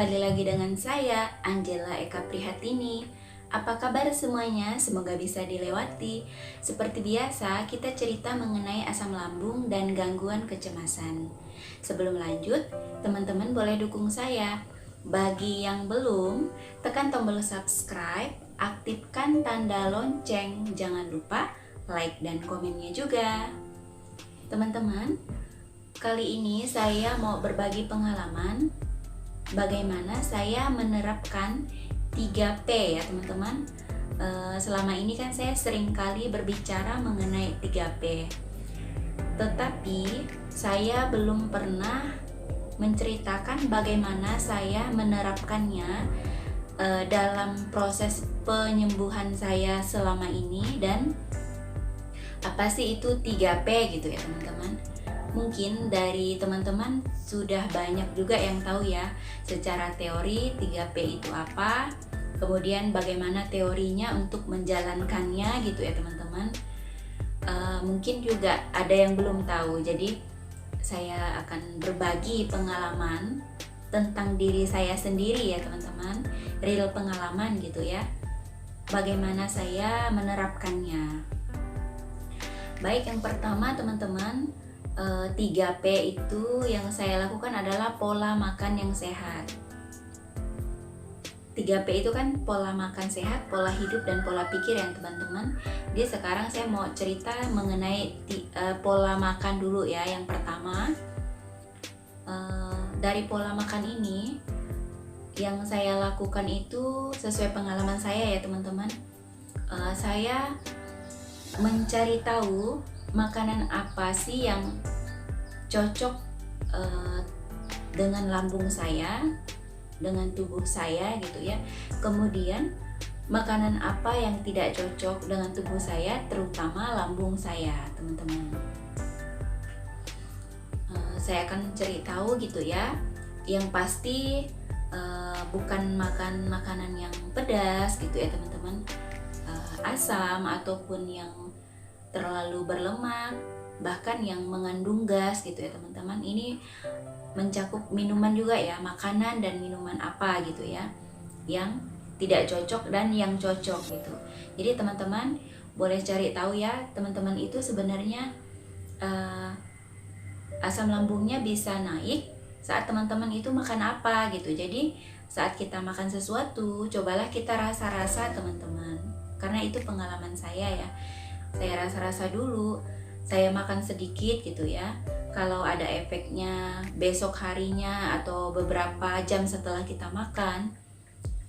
kembali lagi dengan saya, Angela Eka Prihatini. Apa kabar semuanya? Semoga bisa dilewati. Seperti biasa, kita cerita mengenai asam lambung dan gangguan kecemasan. Sebelum lanjut, teman-teman boleh dukung saya. Bagi yang belum, tekan tombol subscribe, aktifkan tanda lonceng, jangan lupa like dan komennya juga. Teman-teman, kali ini saya mau berbagi pengalaman bagaimana saya menerapkan 3P ya teman-teman. Selama ini kan saya sering kali berbicara mengenai 3P, tetapi saya belum pernah menceritakan bagaimana saya menerapkannya dalam proses penyembuhan saya selama ini, dan apa sih itu 3P gitu ya teman-teman. Mungkin dari teman-teman sudah banyak juga yang tahu ya secara teori 3P itu apa, kemudian bagaimana teorinya untuk menjalankannya gitu ya teman-teman. Mungkin juga ada yang belum tahu, jadi saya akan berbagi pengalaman tentang diri saya sendiri ya teman-teman, real pengalaman gitu ya, bagaimana saya menerapkannya. Baik, yang pertama teman-teman, 3P itu yang saya lakukan adalah pola makan yang sehat. 3P itu kan pola makan sehat, pola hidup, dan pola pikir ya teman-teman. Jadi sekarang saya mau cerita mengenai pola makan dulu ya. Yang pertama, dari pola makan ini yang saya lakukan itu sesuai pengalaman saya ya teman-teman. Saya mencari tahu makanan apa sih yang cocok dengan lambung saya, dengan tubuh saya gitu ya. Kemudian makanan apa yang tidak cocok dengan tubuh saya, terutama lambung saya, teman-teman. Saya akan cari tahu gitu ya. Yang pasti bukan makan makanan yang pedas gitu ya teman-teman, asam ataupun yang terlalu berlemak, bahkan yang mengandung gas gitu ya teman-teman. Ini mencakup minuman juga ya, makanan dan minuman apa gitu ya yang tidak cocok dan yang cocok gitu. Jadi teman-teman boleh cari tahu ya teman-teman, itu sebenarnya asam lambungnya bisa naik saat teman-teman itu makan apa gitu. Jadi saat kita makan sesuatu, cobalah kita rasa-rasa teman-teman, karena itu pengalaman saya ya. Saya rasa-rasa dulu, saya makan sedikit gitu ya. Kalau ada efeknya besok harinya atau beberapa jam setelah kita makan,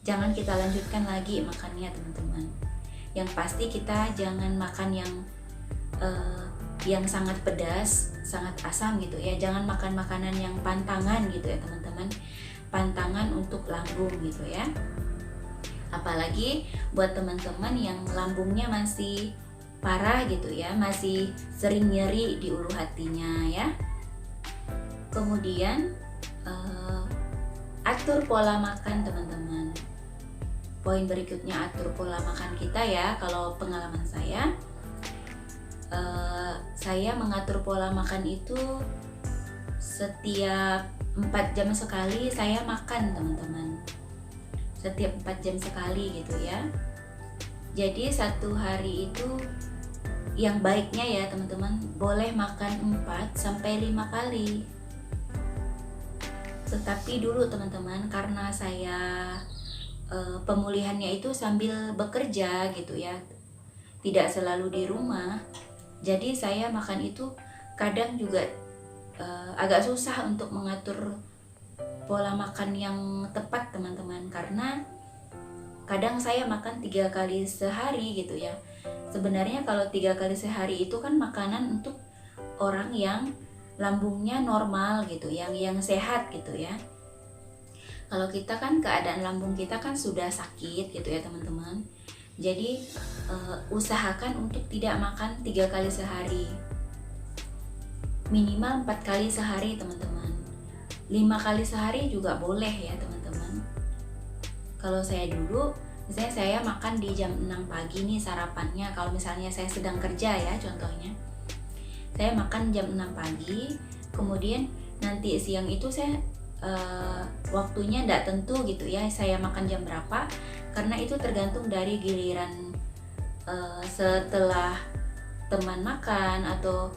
jangan kita lanjutkan lagi makannya teman-teman. Yang pasti kita jangan makan yang sangat pedas, sangat asam gitu ya. Jangan makan makanan yang pantangan gitu ya teman-teman. Pantangan untuk lambung gitu ya. Apalagi buat teman-teman yang lambungnya masih parah gitu ya, masih sering nyeri di ulu hatinya ya. Kemudian atur pola makan teman-teman. Poin berikutnya, atur pola makan kita ya. Kalau pengalaman saya mengatur pola makan itu setiap 4 jam sekali saya makan teman-teman. Setiap 4 jam sekali gitu ya. Jadi satu hari itu yang baiknya ya teman-teman boleh makan 4-5 kali. Tetapi dulu teman-teman, karena saya pemulihannya itu sambil bekerja gitu ya, tidak selalu di rumah. Jadi saya makan itu kadang juga agak susah untuk mengatur pola makan yang tepat teman-teman, karena kadang saya makan 3 kali sehari gitu ya. Sebenarnya kalau 3 kali sehari itu kan makanan untuk orang yang lambungnya normal gitu, yang sehat gitu ya. Kalau kita kan keadaan lambung kita kan sudah sakit gitu ya teman-teman. Jadi usahakan untuk tidak makan 3 kali sehari. Minimal 4 kali sehari teman-teman. 5 kali sehari juga boleh ya teman-teman. Kalau saya dulu, misalnya saya makan di jam 6 pagi nih sarapannya, kalau misalnya saya sedang kerja ya contohnya. Saya makan jam 6 pagi, kemudian nanti siang itu saya waktunya tidak tentu gitu ya, saya makan jam berapa, karena itu tergantung dari giliran setelah teman makan, atau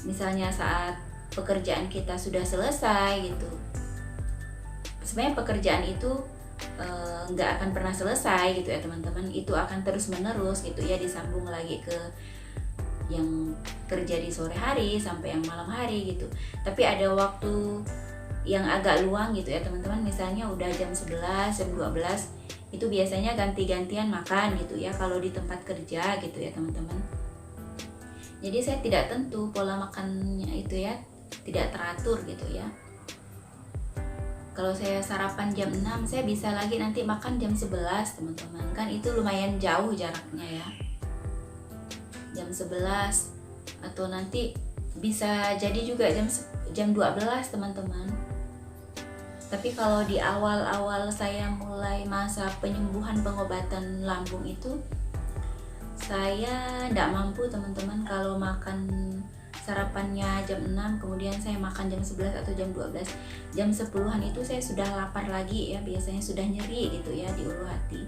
misalnya saat pekerjaan kita sudah selesai gitu. Sebenarnya pekerjaan itu nggak akan pernah selesai gitu ya teman-teman, itu akan terus menerus gitu ya, disambung lagi ke yang kerja di sore hari sampai yang malam hari gitu. Tapi ada waktu yang agak luang gitu ya teman-teman, misalnya udah jam 11, jam 12, itu biasanya ganti-gantian makan gitu ya kalau di tempat kerja gitu ya teman-teman. Jadi saya tidak tentu pola makannya itu ya, tidak teratur gitu ya. Kalau saya sarapan jam 6, saya bisa lagi nanti makan jam 11 teman-teman, kan itu lumayan jauh jaraknya ya, jam 11, atau nanti bisa jadi juga jam 12 teman-teman. Tapi kalau di awal-awal saya mulai masa penyembuhan pengobatan lambung itu, saya tidak mampu teman-teman kalau makan sarapannya jam 6, kemudian saya makan jam 11 atau jam 12. Jam 10-an itu saya sudah lapar lagi ya, biasanya sudah nyeri gitu ya di ulu hati.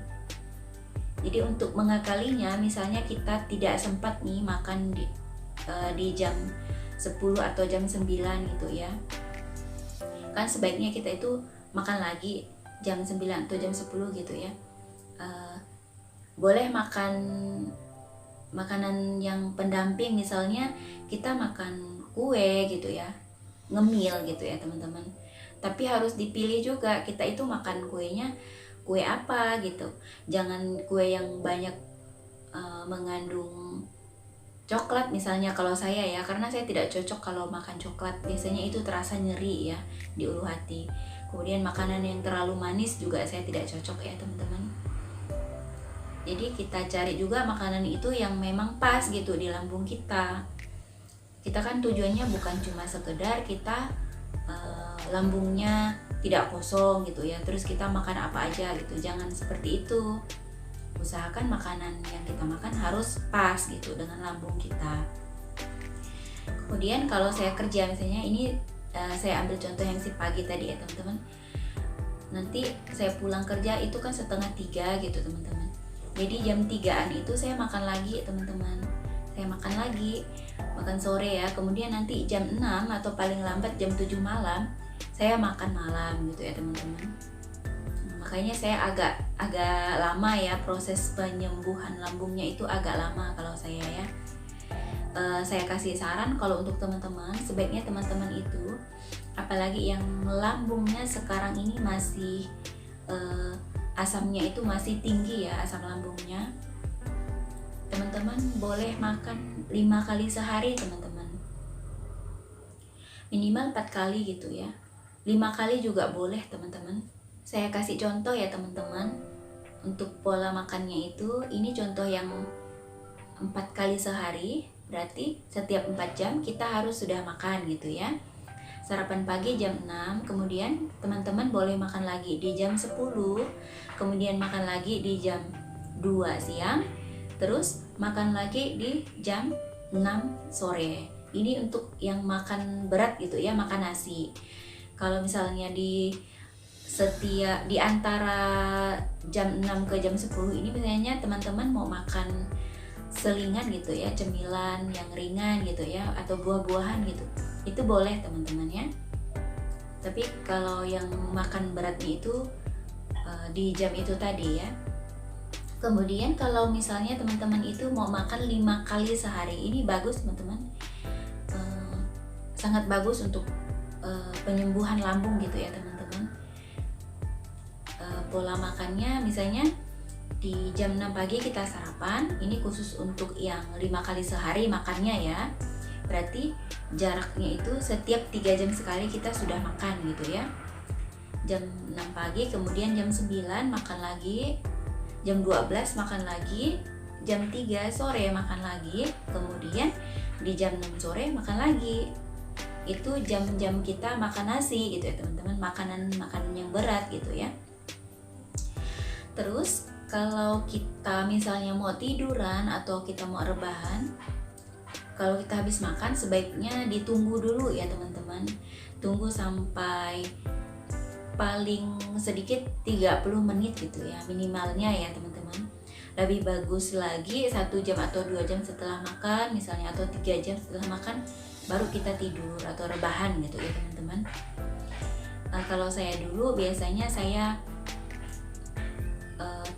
Jadi untuk mengakalinya, misalnya kita tidak sempat nih makan di jam 10 atau jam 9 gitu ya, kan sebaiknya kita itu makan lagi jam 9 atau jam 10 gitu ya. Boleh makan makanan yang pendamping, misalnya kita makan kue gitu ya, ngemil gitu ya teman-teman. Tapi harus dipilih juga kita itu makan kuenya kue apa gitu, jangan kue yang banyak mengandung coklat misalnya kalau saya ya, karena saya tidak cocok kalau makan coklat, biasanya itu terasa nyeri ya di ulu hati. Kemudian makanan yang terlalu manis juga saya tidak cocok ya teman-teman. Jadi kita cari juga makanan itu yang memang pas gitu di lambung kita. Kita kan tujuannya bukan cuma sekedar kita lambungnya tidak kosong gitu ya, terus kita makan apa aja gitu, jangan seperti itu. Usahakan makanan yang kita makan harus pas gitu dengan lambung kita. Kemudian kalau saya kerja misalnya, ini saya ambil contoh yang si pagi tadi ya teman-teman. Nanti saya pulang kerja itu kan 2:30 gitu teman-teman. Jadi jam 3-an itu saya makan lagi teman-teman. Saya makan lagi, makan sore ya. Kemudian nanti jam 6 atau paling lambat jam 7 malam saya makan malam gitu ya teman-teman. Makanya saya agak lama ya, proses penyembuhan lambungnya itu agak lama kalau saya ya. Saya kasih saran kalau untuk teman-teman, sebaiknya teman-teman itu, apalagi yang lambungnya sekarang ini masih asamnya itu masih tinggi ya, asam lambungnya, teman-teman boleh makan 5 kali sehari teman-teman, minimal 4 kali gitu ya, 5 kali juga boleh teman-teman. Saya kasih contoh ya teman-teman, untuk pola makannya itu, ini contoh yang 4 kali sehari, berarti setiap 4 jam kita harus sudah makan gitu ya. Sarapan pagi jam 6, kemudian teman-teman boleh makan lagi di jam 10, kemudian makan lagi di jam 2 siang, terus makan lagi di jam 6 sore. Ini untuk yang makan berat gitu ya, makan nasi. Kalau misalnya di antara jam 6 ke jam 10 ini misalnya teman-teman mau makan selingan gitu ya, cemilan yang ringan gitu ya, atau buah-buahan gitu, itu boleh teman-teman ya. Tapi kalau yang makan beratnya itu di jam itu tadi ya. Kemudian kalau misalnya teman-teman itu mau makan 5 kali sehari, ini bagus teman-teman, sangat bagus untuk penyembuhan lambung gitu ya teman-teman. Pola makannya misalnya di jam 6 pagi kita sarapan, ini khusus untuk yang 5 kali sehari makannya ya. Berarti jaraknya itu setiap 3 jam sekali kita sudah makan gitu ya. Jam 6 pagi, kemudian jam 9 makan lagi, jam 12 makan lagi, jam 3 sore makan lagi, kemudian di jam 6 sore makan lagi. Itu jam-jam kita makan nasi gitu ya teman-teman, makanan yang berat gitu ya. Terus kalau kita misalnya mau tiduran atau kita mau rebahan, kalau kita habis makan sebaiknya ditunggu dulu ya teman-teman. Tunggu sampai paling sedikit 30 menit gitu ya minimalnya ya teman-teman. Lebih bagus lagi 1 jam atau 2 jam setelah makan misalnya, atau 3 jam setelah makan baru kita tidur atau rebahan gitu ya teman-teman. Nah, kalau saya dulu biasanya saya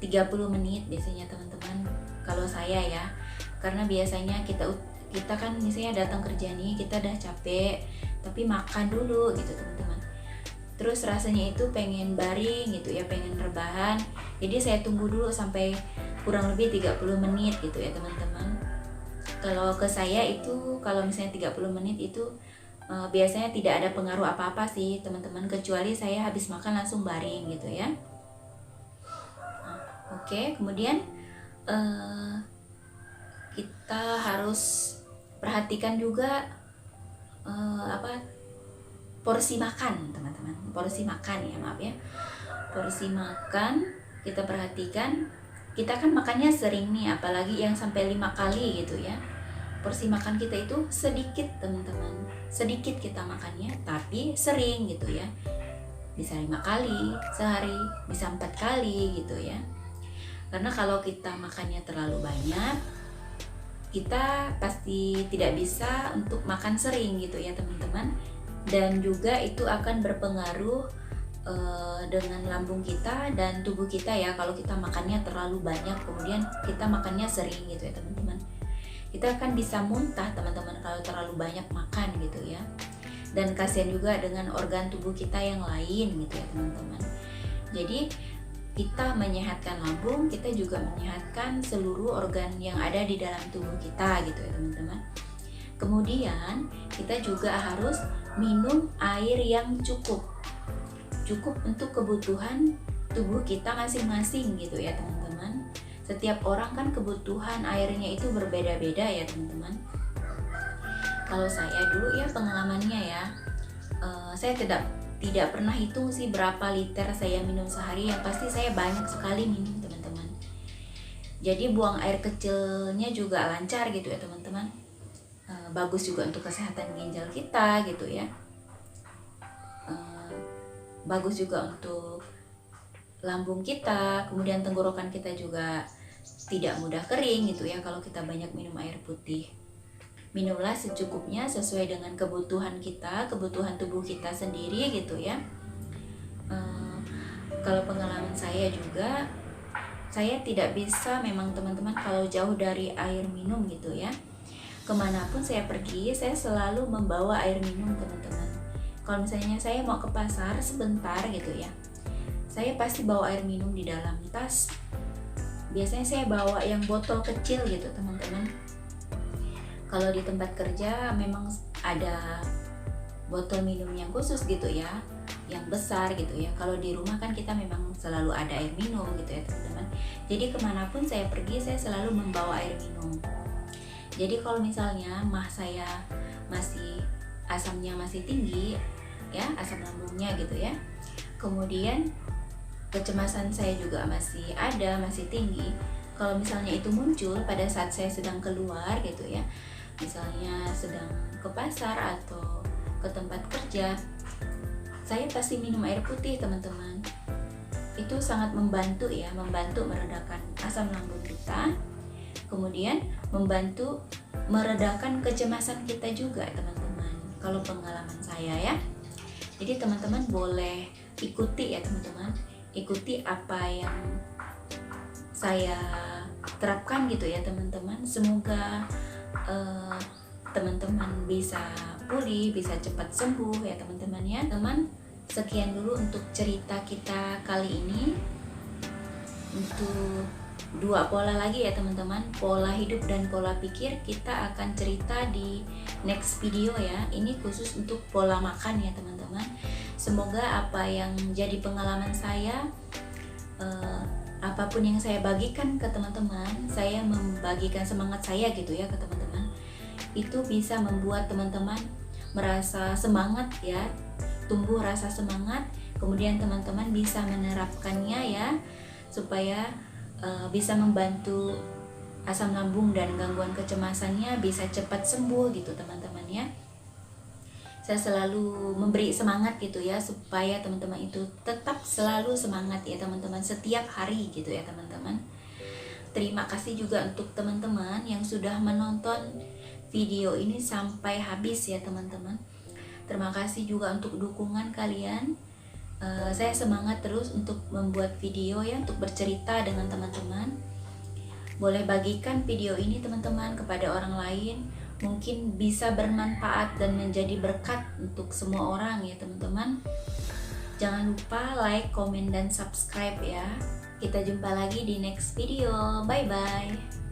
30 menit biasanya teman-teman kalau saya ya, karena biasanya kita kan misalnya datang kerja nih, kita udah capek tapi makan dulu gitu teman-teman, terus rasanya itu pengen baring gitu ya, pengen rebahan, jadi saya tunggu dulu sampai kurang lebih 30 menit gitu ya teman-teman. Kalau ke saya itu kalau misalnya 30 menit itu biasanya tidak ada pengaruh apa-apa sih teman-teman, kecuali saya habis makan langsung baring gitu ya. Oke, kemudian kita harus perhatikan juga porsi makan teman-teman, porsi makan ya, maaf ya, porsi makan kita perhatikan. Kita kan makannya sering nih, apalagi yang sampai 5 kali gitu ya. Porsi makan kita itu sedikit teman-teman, sedikit kita makannya tapi sering gitu ya, bisa 5 kali sehari, bisa 4 kali gitu ya. Karena kalau kita makannya terlalu banyak, kita pasti tidak bisa untuk makan sering gitu ya teman-teman, dan juga itu akan berpengaruh dengan lambung kita dan tubuh kita ya. Kalau kita makannya terlalu banyak kemudian kita makannya sering gitu ya teman-teman, kita akan bisa muntah teman-teman kalau terlalu banyak makan gitu ya, dan kasihan juga dengan organ tubuh kita yang lain gitu ya teman-teman. Jadi kita menyehatkan lambung, kita juga menyehatkan seluruh organ yang ada di dalam tubuh kita gitu ya teman-teman. Kemudian kita juga harus minum air yang cukup untuk kebutuhan tubuh kita masing-masing gitu ya teman-teman. Setiap orang kan kebutuhan airnya itu berbeda-beda ya teman-teman. Kalau saya dulu ya pengalamannya ya, saya tidak pernah hitung sih berapa liter saya minum sehari, yang pasti saya banyak sekali minum teman-teman. Jadi buang air kecilnya juga lancar gitu ya teman-teman. Bagus juga untuk kesehatan ginjal kita gitu ya. Bagus juga untuk lambung kita, kemudian tenggorokan kita juga tidak mudah kering gitu ya kalau kita banyak minum air putih. Minumlah secukupnya sesuai dengan kebutuhan kita, kebutuhan tubuh kita sendiri gitu ya. Kalau pengalaman saya juga, saya tidak bisa memang teman-teman kalau jauh dari air minum gitu ya. Kemanapun saya pergi, saya selalu membawa air minum teman-teman. Kalau misalnya saya mau ke pasar sebentar gitu ya, saya pasti bawa air minum di dalam tas. Biasanya saya bawa yang botol kecil gitu teman-teman. Kalau di tempat kerja memang ada botol minum yang khusus gitu ya, yang besar gitu ya. Kalau di rumah kan kita memang selalu ada air minum gitu ya teman-teman. Jadi kemanapun saya pergi, saya selalu membawa air minum. Jadi kalau misalnya mah saya asamnya masih tinggi ya, asam lambungnya gitu ya, kemudian kecemasan saya juga masih tinggi, kalau misalnya itu muncul pada saat saya sedang keluar gitu ya, misalnya sedang ke pasar atau ke tempat kerja, saya pasti minum air putih teman-teman. Itu sangat membantu ya, membantu meredakan asam lambung kita, kemudian membantu meredakan kecemasan kita juga teman-teman, kalau pengalaman saya ya. Jadi teman-teman boleh ikuti ya teman-teman, ikuti apa yang saya terapkan gitu ya teman-teman. Semoga teman-teman bisa pulih, bisa cepat sembuh ya teman-teman ya. Teman, sekian dulu untuk cerita kita kali ini. Untuk 2 pola lagi ya teman-teman, pola hidup dan pola pikir, kita akan cerita di next video ya. Ini khusus untuk pola makan ya teman-teman. Semoga apa yang jadi pengalaman saya, apapun yang saya bagikan ke teman-teman, saya membagikan semangat saya gitu ya ke teman-teman, itu bisa membuat teman-teman merasa semangat ya, tumbuh rasa semangat, kemudian teman-teman bisa menerapkannya ya, supaya bisa membantu asam lambung dan gangguan kecemasannya bisa cepat sembuh gitu teman-teman ya. Saya selalu memberi semangat gitu ya, supaya teman-teman itu tetap selalu semangat ya teman-teman, setiap hari gitu ya teman-teman. Terima kasih juga untuk teman-teman yang sudah menonton video ini sampai habis ya teman-teman. Terima kasih juga untuk dukungan kalian. Saya semangat terus untuk membuat video ya, untuk bercerita dengan teman-teman. Boleh bagikan video ini teman-teman kepada orang lain, mungkin bisa bermanfaat dan menjadi berkat untuk semua orang ya teman-teman. Jangan lupa like, komen, dan subscribe ya. Kita jumpa lagi di next video. Bye bye.